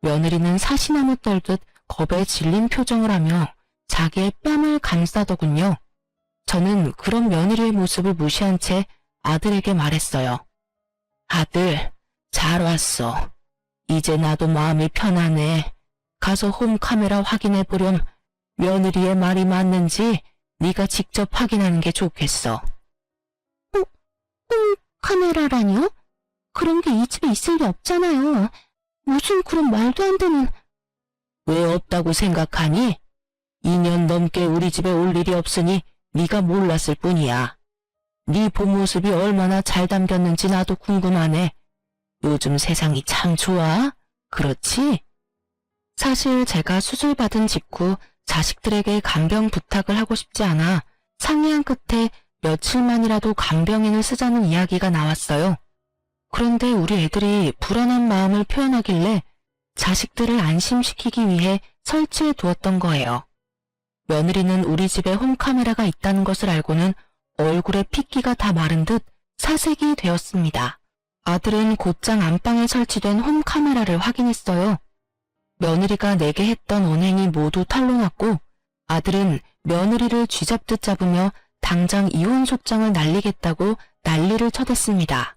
며느리는 사시나무 떨듯 겁에 질린 표정을 하며 자기의 뺨을 감싸더군요. 저는 그런 며느리의 모습을 무시한 채 아들에게 말했어요. 아들, 잘 왔어. 이제 나도 마음이 편하네. 가서 홈카메라 확인해보렴. 며느리의 말이 맞는지 네가 직접 확인하는 게 좋겠어. 홈카메라라니요? 그런 게 이 집에 있을 리 없잖아요. 무슨 그런 말도 안 되는... 왜 없다고 생각하니? 2년 넘게 우리 집에 올 일이 없으니 네가 몰랐을 뿐이야. 네 본 모습이 얼마나 잘 담겼는지 나도 궁금하네. 요즘 세상이 참 좋아? 그렇지? 사실 제가 수술받은 직후 자식들에게 간병 부탁을 하고 싶지 않아 상의한 끝에 며칠만이라도 간병인을 쓰자는 이야기가 나왔어요. 그런데 우리 애들이 불안한 마음을 표현하길래 자식들을 안심시키기 위해 설치해 두었던 거예요. 며느리는 우리 집에 홈카메라가 있다는 것을 알고는 얼굴에 핏기가 다 마른 듯 사색이 되었습니다. 아들은 곧장 안방에 설치된 홈카메라를 확인했어요. 며느리가 내게 했던 언행이 모두 탄로났고 아들은 며느리를 쥐잡듯 잡으며 당장 이혼 소장을 날리겠다고 난리를 쳐댔습니다.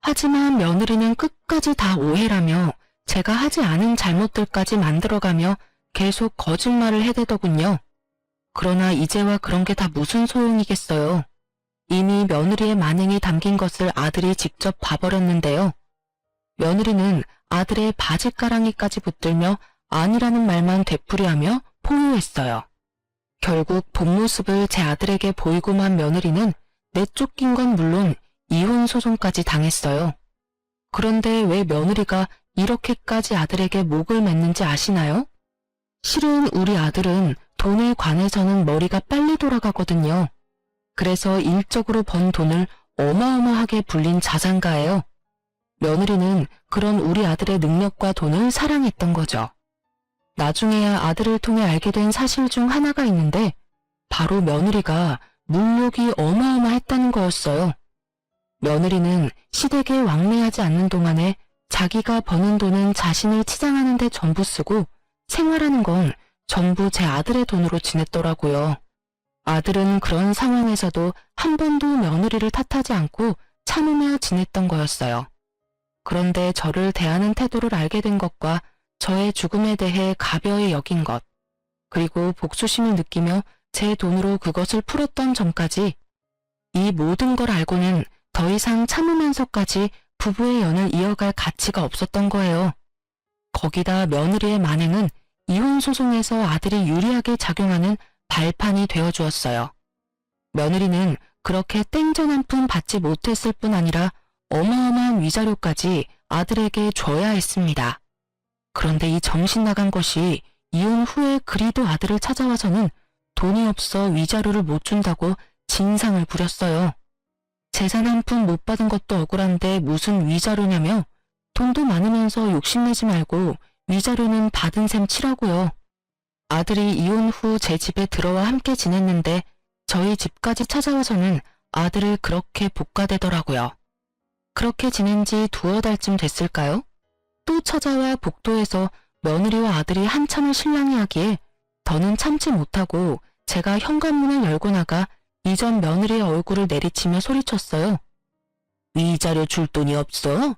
하지만 며느리는 끝까지 다 오해라며 제가 하지 않은 잘못들까지 만들어가며 계속 거짓말을 해대더군요. 그러나 이제와 그런 게 다 무슨 소용이겠어요. 이미 며느리의 만행이 담긴 것을 아들이 직접 봐버렸는데요. 며느리는 아들의 바지가랑이까지 붙들며 아니라는 말만 되풀이하며 포효했어요. 결국 본 모습을 제 아들에게 보이고만 며느리는 내쫓긴 건 물론 이혼 소송까지 당했어요. 그런데 왜 며느리가 이렇게까지 아들에게 목을 맸는지 아시나요? 실은 우리 아들은 돈에 관해서는 머리가 빨리 돌아가거든요. 그래서 일적으로 번 돈을 어마어마하게 불린 자산가예요. 며느리는 그런 우리 아들의 능력과 돈을 사랑했던 거죠. 나중에야 아들을 통해 알게 된 사실 중 하나가 있는데 바로 며느리가 물욕이 어마어마했다는 거였어요. 며느리는 시댁에 왕래하지 않는 동안에 자기가 버는 돈은 자신을 치장하는 데 전부 쓰고 생활하는 건 전부 제 아들의 돈으로 지냈더라고요. 아들은 그런 상황에서도 한 번도 며느리를 탓하지 않고 참으며 지냈던 거였어요. 그런데 저를 대하는 태도를 알게 된 것과 저의 죽음에 대해 가벼이 여긴 것, 그리고 복수심을 느끼며 제 돈으로 그것을 풀었던 점까지, 이 모든 걸 알고는 더 이상 참으면서까지 부부의 연을 이어갈 가치가 없었던 거예요. 거기다 며느리의 만행은 이혼 소송에서 아들이 유리하게 작용하는 발판이 되어주었어요. 며느리는 그렇게 땡전 한 푼 받지 못했을 뿐 아니라 어마어마한 위자료까지 아들에게 줘야 했습니다. 그런데 이 정신 나간 것이 이혼 후에 그리도 아들을 찾아와서는 돈이 없어 위자료를 못 준다고 진상을 부렸어요. 재산 한 푼 못 받은 것도 억울한데 무슨 위자료냐며 돈도 많으면서 욕심내지 말고 위자료는 받은 셈 치라고요. 아들이 이혼 후 제 집에 들어와 함께 지냈는데 저희 집까지 찾아와서는 아들을 그렇게 볶아대더라고요. 그렇게 지낸 지 두어 달쯤 됐을까요? 또 찾아와 복도에서 며느리와 아들이 한참을 실랑이하기에 더는 참지 못하고 제가 현관문을 열고 나가 이전 며느리의 얼굴을 내리치며 소리쳤어요. 위자료 줄 돈이 없어?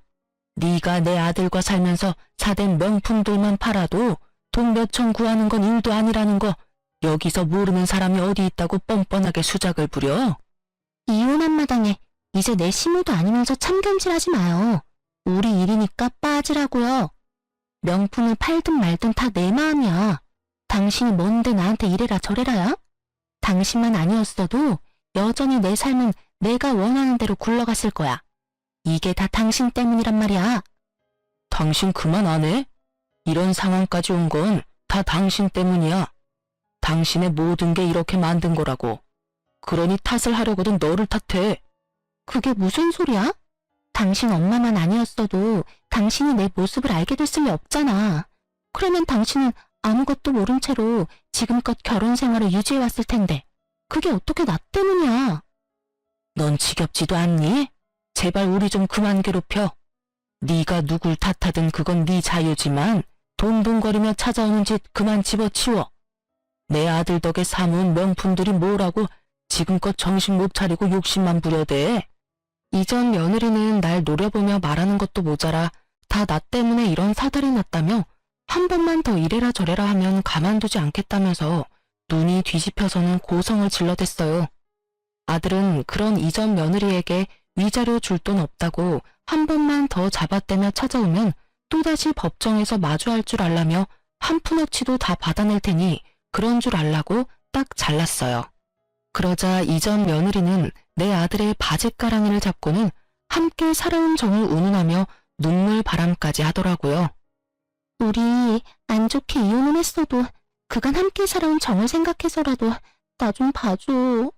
네가 내 아들과 살면서 사댄 명품들만 팔아도 돈 몇천 구하는 건 일도 아니라는 거 여기서 모르는 사람이 어디 있다고 뻔뻔하게 수작을 부려? 이혼한 마당에 이제 내 시무도 아니면서 참견질하지 마요. 우리 일이니까 빠지라고요. 명품을 팔든 말든 다 내 마음이야. 당신이 뭔데 나한테 이래라 저래라야? 당신만 아니었어도 여전히 내 삶은 내가 원하는 대로 굴러갔을 거야. 이게 다 당신 때문이란 말이야. 당신 그만 안 해? 이런 상황까지 온 건 다 당신 때문이야. 당신의 모든 게 이렇게 만든 거라고. 그러니 탓을 하려거든 너를 탓해. 그게 무슨 소리야? 당신 엄마만 아니었어도 당신이 내 모습을 알게 됐을 리 없잖아. 그러면 당신은 아무것도 모른 채로 지금껏 결혼 생활을 유지해왔을 텐데 그게 어떻게 나 때문이야? 넌 지겹지도 않니? 제발 우리 좀 그만 괴롭혀. 네가 누굴 탓하든 그건 네 자유지만 돈돈거리며 찾아오는 짓 그만 집어치워. 내 아들 덕에 사모은 명품들이 뭐라고 지금껏 정신 못 차리고 욕심만 부려대. 이전 며느리는 날 노려보며 말하는 것도 모자라 다 나 때문에 이런 사달이 났다며 한 번만 더 이래라 저래라 하면 가만두지 않겠다면서 눈이 뒤집혀서는 고성을 질러댔어요. 아들은 그런 이전 며느리에게 위자료 줄 돈 없다고 한 번만 더 잡아떼며 찾아오면 또다시 법정에서 마주할 줄 알라며 한 푼어치도 다 받아낼 테니 그런 줄 알라고 딱 잘랐어요. 그러자 이전 며느리는 내 아들의 바짓가랑이를 잡고는 함께 살아온 정을 운운하며 눈물 바람까지 하더라고요. 우리 안 좋게 이혼은 했어도 그간 함께 살아온 정을 생각해서라도 나 좀 봐줘.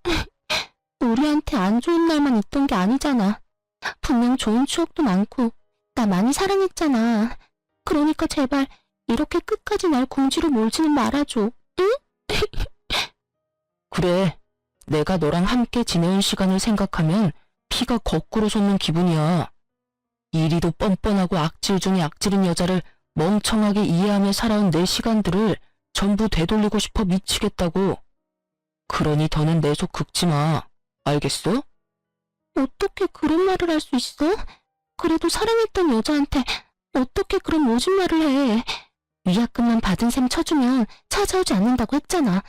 우리한테 안 좋은 날만 있던 게 아니잖아. 분명 좋은 추억도 많고 나 많이 사랑했잖아. 그러니까 제발 이렇게 끝까지 날 궁지로 몰지는 말아줘. 응? 그래, 내가 너랑 함께 지내온 시간을 생각하면 피가 거꾸로 솟는 기분이야. 이리도 뻔뻔하고 악질 중에 악질인 여자를 멍청하게 이해하며 살아온 내 시간들을 전부 되돌리고 싶어 미치겠다고. 그러니 더는 내 속 긁지 마. 알겠어? 어떻게 그런 말을 할 수 있어? 그래도 사랑했던 여자한테 어떻게 그런 모진 말을 해. 위약금만 받은 셈 쳐주면 찾아오지 않는다고 했잖아.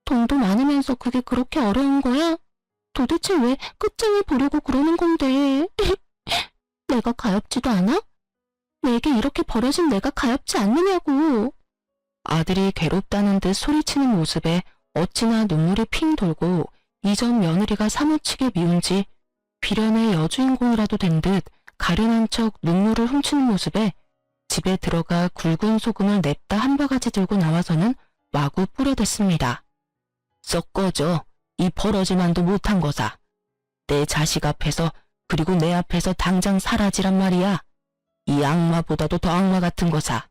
돈도 많으면서 그게 그렇게 어려운 거야? 도대체 왜 끝장을 보려고 그러는 건데. 내가 가엾지도 않아? 내게 이렇게 버려진 내가 가엾지 않느냐고. 아들이 괴롭다는 듯 소리치는 모습에 어찌나 눈물이 핑 돌고 이전 며느리가 사무치게 미운지 비련의 여주인공이라도 된 듯 가련한 척 눈물을 훔치는 모습에 집에 들어가 굵은 소금을 냅다 한 바가지 들고 나와서는 마구 뿌려댔습니다. 썩 꺼져. 이 버러지만도 못한 거사. 내 자식 앞에서 그리고 내 앞에서 당장 사라지란 말이야. 이 악마보다도 더 악마 같은 거사.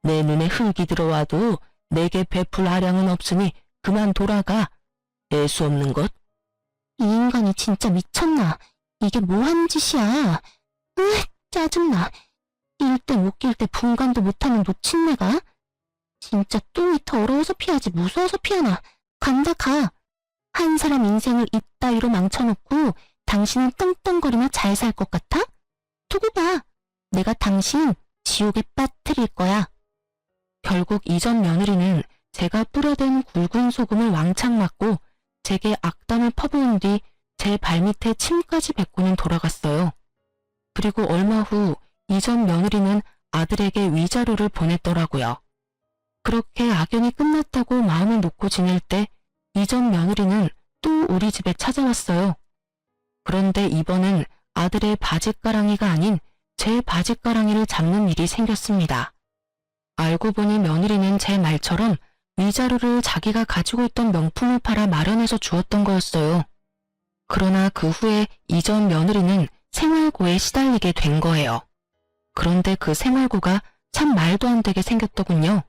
내 눈에 흙이 들어와도 내게 베풀 아량은 없으니 그만 돌아가. 예수 없는 것? 이 인간이 진짜 미쳤나? 이게 뭐 하는 짓이야? 짜증나. 낄 때 못 낄 때 분간도 못하는 놓친내가? 진짜 똥이 더러워서 피하지 무서워서 피하나? 간다 가. 한 사람 인생을 이따위로 망쳐놓고 당신은 떵떵거리며 잘 살 것 같아? 두고 봐. 내가 당신 지옥에 빠뜨릴 거야. 결국 이전 며느리는 제가 뿌려댄 굵은 소금을 왕창 맞고 제게 악담을 퍼부은 뒤 제 발밑에 침까지 뱉고는 돌아갔어요. 그리고 얼마 후 이전 며느리는 아들에게 위자료를 보냈더라고요. 그렇게 악연이 끝났다고 마음을 놓고 지낼 때 이전 며느리는 또 우리 집에 찾아왔어요. 그런데 이번엔 아들의 바짓가랑이가 아닌 제 바짓가랑이를 잡는 일이 생겼습니다. 알고 보니 며느리는 제 말처럼 위자료를 자기가 가지고 있던 명품을 팔아 마련해서 주었던 거였어요. 그러나 그 후에 이전 며느리는 생활고에 시달리게 된 거예요. 그런데 그 생활고가 참 말도 안 되게 생겼더군요.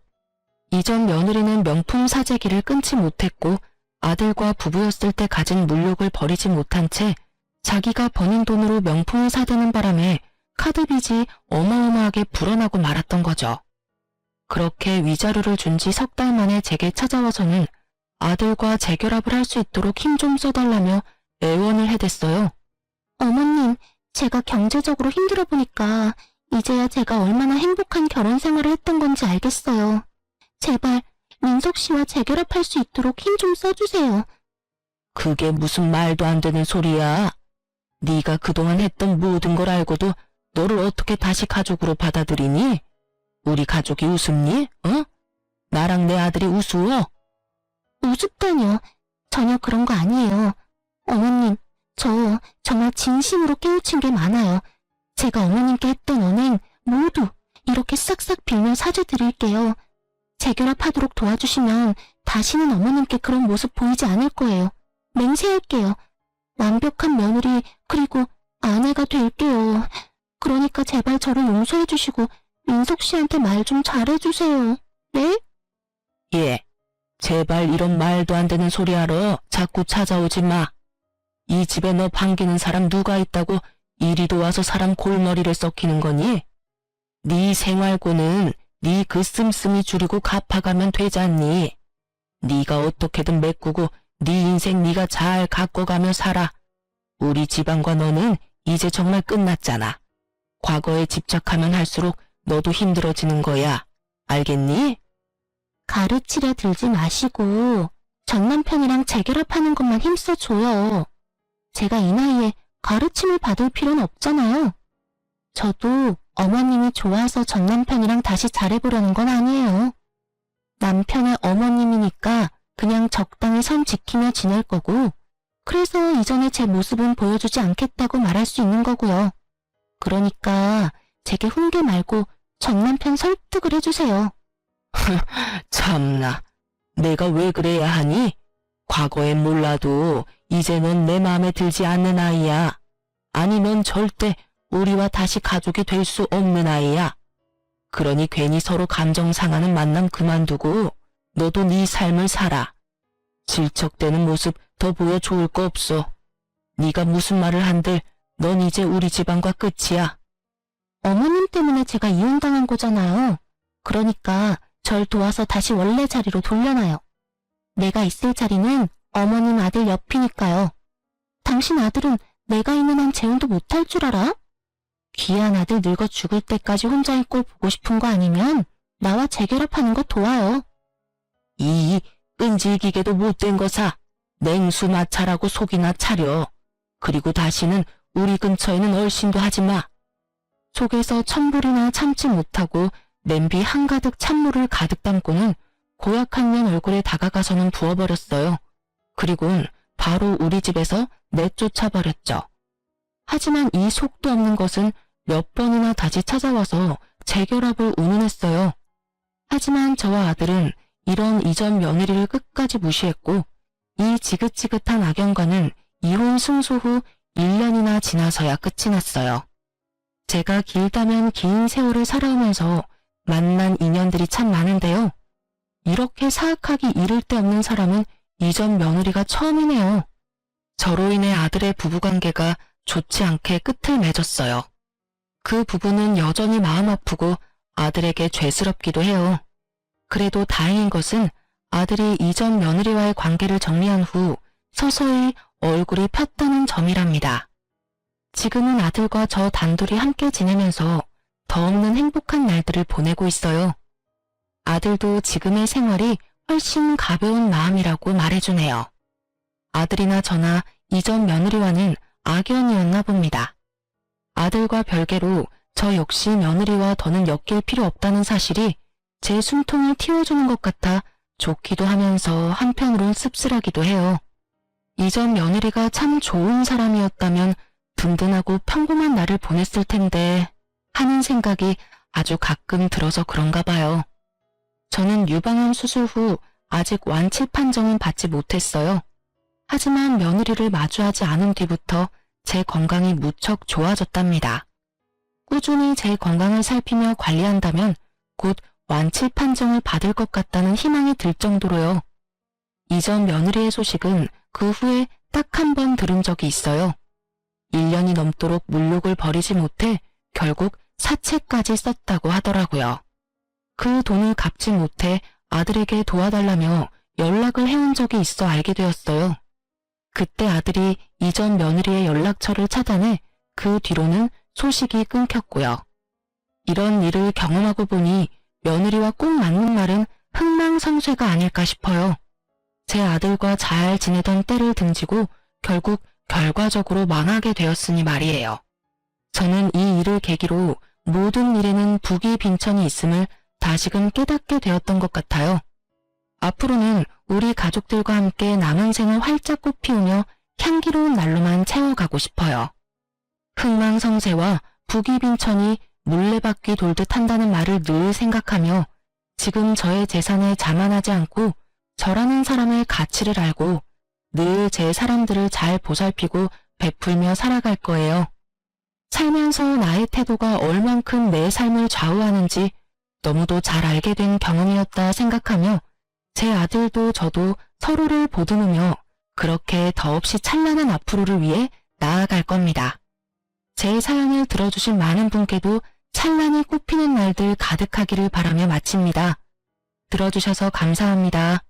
이전 며느리는 명품 사재기를 끊지 못했고 아들과 부부였을 때 가진 물욕을 버리지 못한 채 자기가 버는 돈으로 명품을 사대는 바람에 카드 빚이 어마어마하게 불어나고 말았던 거죠. 그렇게 위자료를 준 지 석 달 만에 제게 찾아와서는 아들과 재결합을 할 수 있도록 힘 좀 써달라며 애원을 해댔어요. 어머님, 제가 경제적으로 힘들어 보니까 이제야 제가 얼마나 행복한 결혼 생활을 했던 건지 알겠어요. 제발 민석 씨와 재결합할 수 있도록 힘 좀 써주세요. 그게 무슨 말도 안 되는 소리야. 네가 그동안 했던 모든 걸 알고도 너를 어떻게 다시 가족으로 받아들이니? 우리 가족이 우습니? 어? 나랑 내 아들이 우스워? 우습다뇨. 전혀 그런 거 아니에요. 어머님, 저 정말 진심으로 깨우친 게 많아요. 제가 어머님께 했던 언행 모두 이렇게 싹싹 빌며 사죄드릴게요. 재결합하도록 도와주시면 다시는 어머님께 그런 모습 보이지 않을 거예요. 맹세할게요. 완벽한 며느리 그리고 아내가 될게요. 그러니까 제발 저를 용서해 주시고 민석 씨한테 말 좀 잘해주세요. 네? 예, 제발 이런 말도 안 되는 소리 하러 자꾸 찾아오지 마. 이 집에 너 반기는 사람 누가 있다고 이리도 와서 사람 골머리를 썩히는 거니? 네 생활고는 네 그 씀씀이 줄이고 갚아가면 되지 않니? 네가 어떻게든 메꾸고 네 인생 네가 잘 가꿔가며 살아. 우리 집안과 너는 이제 정말 끝났잖아. 과거에 집착하면 할수록 너도 힘들어지는 거야. 알겠니? 가르치려 들지 마시고 전 남편이랑 재결합하는 것만 힘써줘요. 제가 이 나이에 가르침을 받을 필요는 없잖아요. 저도 어머님이 좋아서 전 남편이랑 다시 잘해보려는 건 아니에요. 남편의 어머님이니까 그냥 적당히 선 지키며 지낼 거고, 그래서 이전에 제 모습은 보여주지 않겠다고 말할 수 있는 거고요. 그러니까 제게 훈계 말고 전 남편 설득을 해주세요. 참나, 내가 왜 그래야 하니? 과거엔 몰라도 이제 넌 내 마음에 들지 않는 아이야. 아니 넌 절대 우리와 다시 가족이 될 수 없는 아이야. 그러니 괜히 서로 감정 상하는 만남 그만두고 너도 네 삶을 살아. 질척대는 모습 더 보여 좋을 거 없어. 네가 무슨 말을 한들 넌 이제 우리 집안과 끝이야. 어머님 때문에 제가 이혼당한 거잖아요. 그러니까 절 도와서 다시 원래 자리로 돌려놔요. 내가 있을 자리는 어머님 아들 옆이니까요. 당신 아들은 내가 있는 한 재혼도 못할 줄 알아? 귀한 아들 늙어 죽을 때까지 혼자 있고 보고 싶은 거 아니면 나와 재결합하는 거 도와요. 이 끈질기게도 못된 거사. 냉수 마찰하고 속이나 차려. 그리고 다시는 우리 근처에는 얼씬도 하지 마. 속에서 천불이나 참지 못하고 냄비 한가득 찬물을 가득 담고는 고약한 년 얼굴에 다가가서는 부어버렸어요. 그리고는 바로 우리 집에서 내쫓아버렸죠. 하지만 이 속도 없는 것은 몇 번이나 다시 찾아와서 재결합을 운운했어요. 하지만 저와 아들은 이런 이전 며느리를 끝까지 무시했고 이 지긋지긋한 악연과는 이혼 승소 후 1년이나 지나서야 끝이 났어요. 제가 길다면 긴 세월을 살아오면서 만난 인연들이 참 많은데요. 이렇게 사악하기 이를 데 없는 사람은 이전 며느리가 처음이네요. 저로 인해 아들의 부부관계가 좋지 않게 끝을 맺었어요. 그 부부는 여전히 마음 아프고 아들에게 죄스럽기도 해요. 그래도 다행인 것은 아들이 이전 며느리와의 관계를 정리한 후 서서히 얼굴이 폈다는 점이랍니다. 지금은 아들과 저 단둘이 함께 지내면서 더없는 행복한 날들을 보내고 있어요. 아들도 지금의 생활이 훨씬 가벼운 마음이라고 말해주네요. 아들이나 저나 이전 며느리와는 악연이었나 봅니다. 아들과 별개로 저 역시 며느리와 더는 엮일 필요 없다는 사실이 제 숨통을 틔워주는 것 같아 좋기도 하면서 한편으론 씁쓸하기도 해요. 이전 며느리가 참 좋은 사람이었다면 든든하고 평범한 날을 보냈을 텐데 하는 생각이 아주 가끔 들어서 그런가 봐요. 저는 유방암 수술 후 아직 완치 판정은 받지 못했어요. 하지만 며느리를 마주하지 않은 뒤부터 제 건강이 무척 좋아졌답니다. 꾸준히 제 건강을 살피며 관리한다면 곧 완치 판정을 받을 것 같다는 희망이 들 정도로요. 이전 며느리의 소식은 그 후에 딱 한 번 들은 적이 있어요. 1년이 넘도록 물욕을 버리지 못해 결국 사채까지 썼다고 하더라고요. 그 돈을 갚지 못해 아들에게 도와달라며 연락을 해온 적이 있어 알게 되었어요. 그때 아들이 이전 며느리의 연락처를 차단해 그 뒤로는 소식이 끊겼고요. 이런 일을 경험하고 보니 며느리와 꼭 맞는 말은 흥망성쇠가 아닐까 싶어요. 제 아들과 잘 지내던 때를 등지고 결국 결과적으로 망하게 되었으니 말이에요. 저는 이 일을 계기로 모든 일에는 부귀 빈천이 있음을 다시금 깨닫게 되었던 것 같아요. 앞으로는 우리 가족들과 함께 남은 생을 활짝 꽃피우며 향기로운 날로만 채워가고 싶어요. 흥망성쇠와 부귀빈천이 물레바퀴 돌듯 한다는 말을 늘 생각하며 지금 저의 재산에 자만하지 않고 저라는 사람의 가치를 알고 늘 제 사람들을 잘 보살피고 베풀며 살아갈 거예요. 살면서 나의 태도가 얼만큼 내 삶을 좌우하는지 너무도 잘 알게 된 경험이었다 생각하며 제 아들도 저도 서로를 보듬으며 그렇게 더없이 찬란한 앞으로를 위해 나아갈 겁니다. 제 사연을 들어주신 많은 분께도 찬란히 꽃피는 날들 가득하기를 바라며 마칩니다. 들어주셔서 감사합니다.